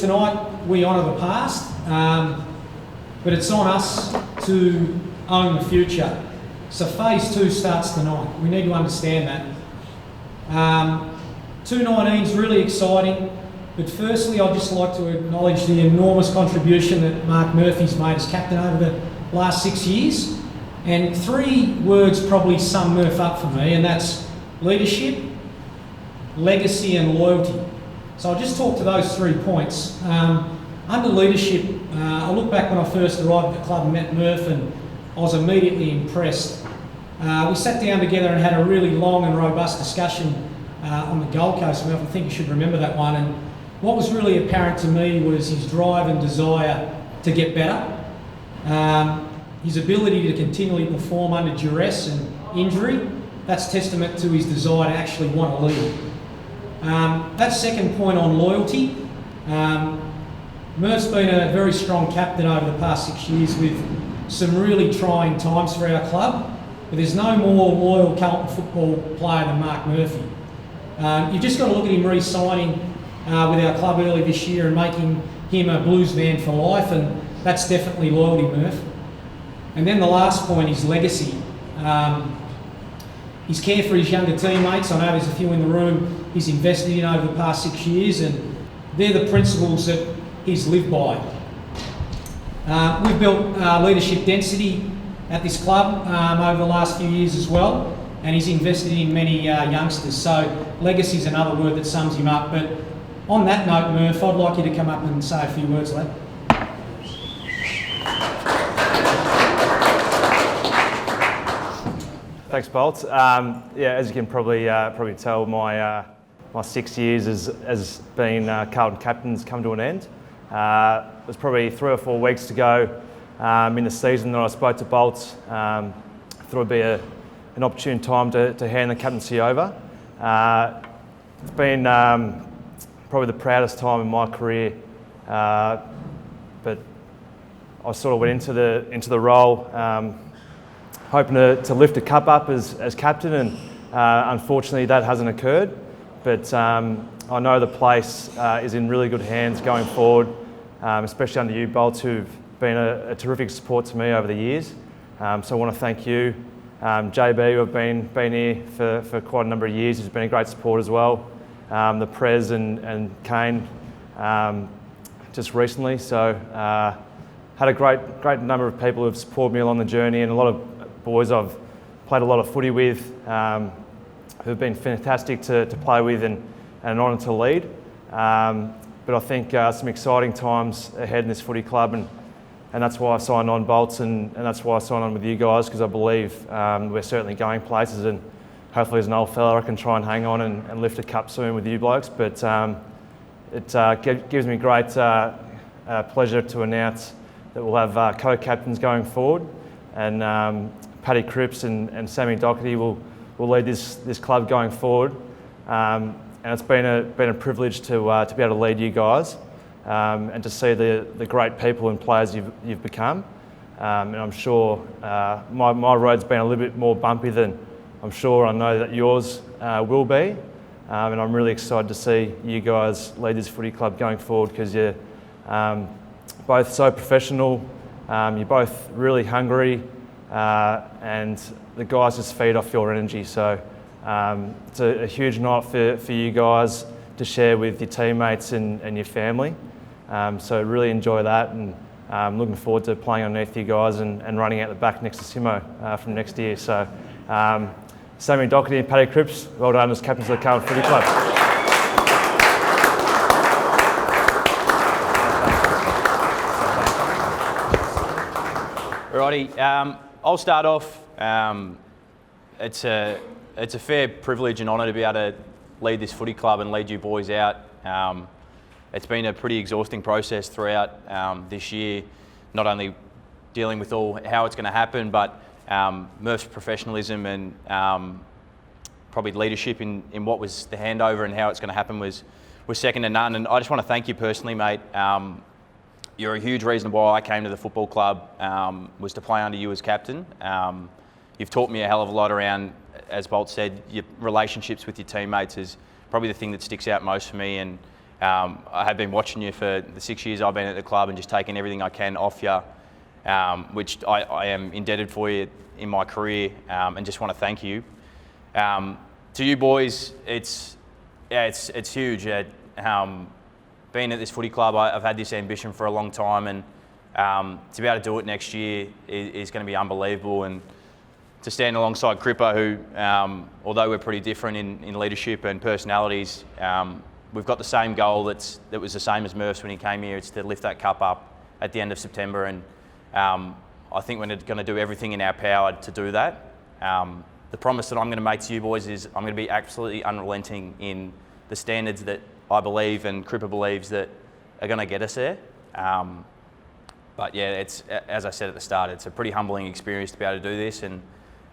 tonight we honour the past, but it's on us to own the future. So phase 2 starts tonight. We need to understand that. 219 is really exciting, but firstly I'd just like to acknowledge the enormous contribution that Marc Murphy's made as captain over the last 6 years. And 3 words probably sum Murph up for me, and that's leadership, legacy and loyalty. So I'll just talk to those 3 points. Under leadership, I look back when I first arrived at the club and met Murph, and I was immediately impressed. We sat down together and had a really long and robust discussion on the Gold Coast. I think you should remember that one. And what was really apparent to me was his drive and desire to get better. His ability to continually perform under duress and injury, that's testament to his desire to actually want to lead. That second point on loyalty, Murph's been a very strong captain over the past 6 years with some really trying times for our club, but there's no more loyal Carlton football player than Marc Murphy. You've just got to look at him re-signing with our club early this year and making him a Blues man for life, and that's definitely loyalty, Murph. And then the last point is legacy. His care for his younger teammates, I know there's a few in the room he's invested in over the past 6 years, and they're the principles that he's lived by. We've built leadership density at this club over the last few years as well, and he's invested in many youngsters. So legacy is another word that sums him up. But on that note, Murph, I'd like you to come up and say a few words, lad. Thanks, Bolt. As you can probably tell, my 6 years as being Carlton captain's come to an end. It was probably 3 or 4 weeks to go in the season that I spoke to Bolt. Thought it'd be an opportune time to hand the captaincy over. It's been probably the proudest time in my career, but I sort of went into the role hoping to lift a cup up as captain, and unfortunately that hasn't occurred. But I know the place is in really good hands going forward, especially under you, Bolt, who've been a terrific support to me over the years. So I want to thank you. JB, who have been here for quite a number of years, has been a great support as well. The Prez and Kane just recently. So had a great number of people who've supported me along the journey, and a lot of boys I've played a lot of footy with who've been fantastic to play with and an honour to lead. But I think some exciting times ahead in this footy club, and that's why I signed on, Bolts, and that's why I signed on with you guys, because I believe we're certainly going places, and hopefully as an old fella I can try and hang on and lift a cup soon with you blokes. But it gives me great pleasure to announce that we'll have co-captains going forward, and Paddy Cripps and Sammy Docherty will lead this club going forward. And it's been a privilege to be able to lead you guys, and to see the great people and players you've become. And I'm sure my road's been a little bit more bumpy than I know that yours will be. And I'm really excited to see you guys lead this footy club going forward, because you're both so professional, you're both really hungry, and the guys just feed off your energy. So it's a huge night for you guys to share with your teammates and your family. So really enjoy that, and I'm looking forward to playing underneath you guys and running out the back next to Simo from next year. So Sammy Docherty and Paddy Cripps, well done as captains of the Carlton Footy Club. Alrighty, I'll start off. It's a fair privilege and honour to be able to lead this footy club and lead you boys out. It's been a pretty exhausting process throughout this year, not only dealing with how it's going to happen, but Murph's professionalism and probably leadership in what was the handover and how it's going to happen was second to none. And I just want to thank you personally, mate. You're a huge reason why I came to the football club, was to play under you as captain. You've taught me a hell of a lot around, as Bolt said, your relationships with your teammates is probably the thing that sticks out most for me. And I have been watching you for the 6 years I've been at the club and just taking everything I can off you, which I am indebted for you in my career, and just want to thank you. To you boys, it's huge. Being at this footy club, I've had this ambition for a long time, and to be able to do it next year is going to be unbelievable. And to stand alongside Cripper, who, although we're pretty different in leadership and personalities, we've got the same goal that was the same as Murph's when he came here. It's to lift that cup up at the end of September, and I think we're going to do everything in our power to do that. The promise that I'm going to make to you boys is I'm going to be absolutely unrelenting in the standards that I believe and Cripper believes that are going to get us there. But yeah, it's, as I said at the start, it's a pretty humbling experience to be able to do this, and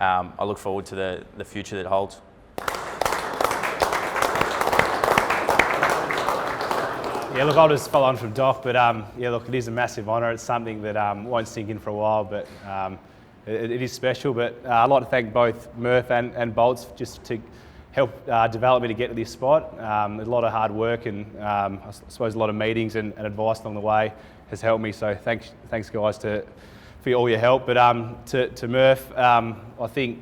I look forward to the future that holds. Yeah, look, I'll just follow on from Doc, but yeah, look, it is a massive honour. It's something that won't sink in for a while, but it is special. But I'd like to thank both Murph and Bolts just to help develop me to get to this spot. There's a lot of hard work and I suppose a lot of meetings and advice along the way has helped me. So thanks guys for all your help. But to Murph, I think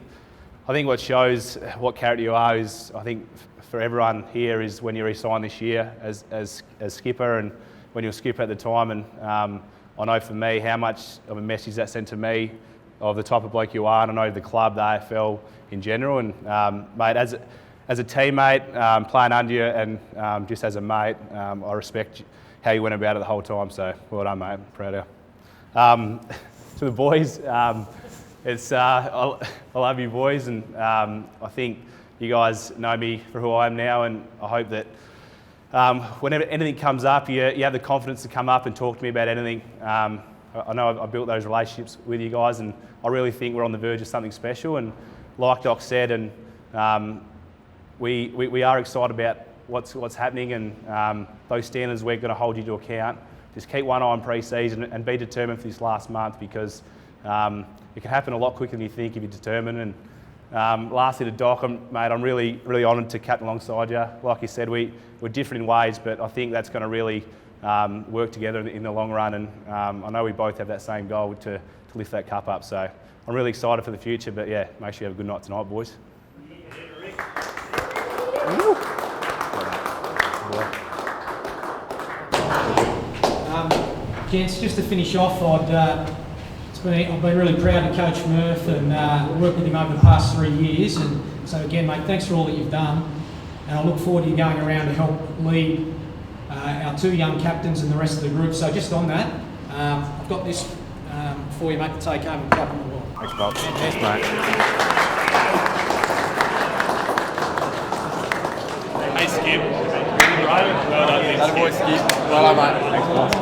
what shows what character you are is, I think for everyone here, is when you re-sign this year as skipper and when you were skipper at the time. And I know for me how much of a message that sent to me of the type of bloke you are, and I know the club, the AFL in general. And mate, as a teammate, playing under you, and just as a mate, I respect how you went about it the whole time. So well done, mate. Proud of you. To the boys, it's I love you boys, and I think you guys know me for who I am now, and I hope that whenever anything comes up, you have the confidence to come up and talk to me about anything. I know I've built those relationships with you guys, and I really think we're on the verge of something special. And like Doc said, and we are excited about what's happening, and those standards we're going to hold you to account. Just keep one eye on pre-season and be determined for this last month, because it can happen a lot quicker than you think if you're determined. And lastly to Doc, mate, I'm really honoured to captain alongside you. Like you said, we're different in ways, but I think that's going to really work together in the long run. And I know we both have that same goal to lift that cup up. So I'm really excited for the future. But yeah, make sure you have a good night tonight, boys. Gents, just to finish off, I've been really proud to coach Murph and work with him over the past 3 years. And so again, mate, thanks for all that you've done. And I look forward to you going around to help lead our two young captains and the rest of the group. So just on that, I've got this for you, mate, to take home and clap on the wall. Thanks, Bob. Thanks, mate. Hey, Skip. Right. Well done, Skip. Boy, Skip. Well done, mate. Thanks, boss.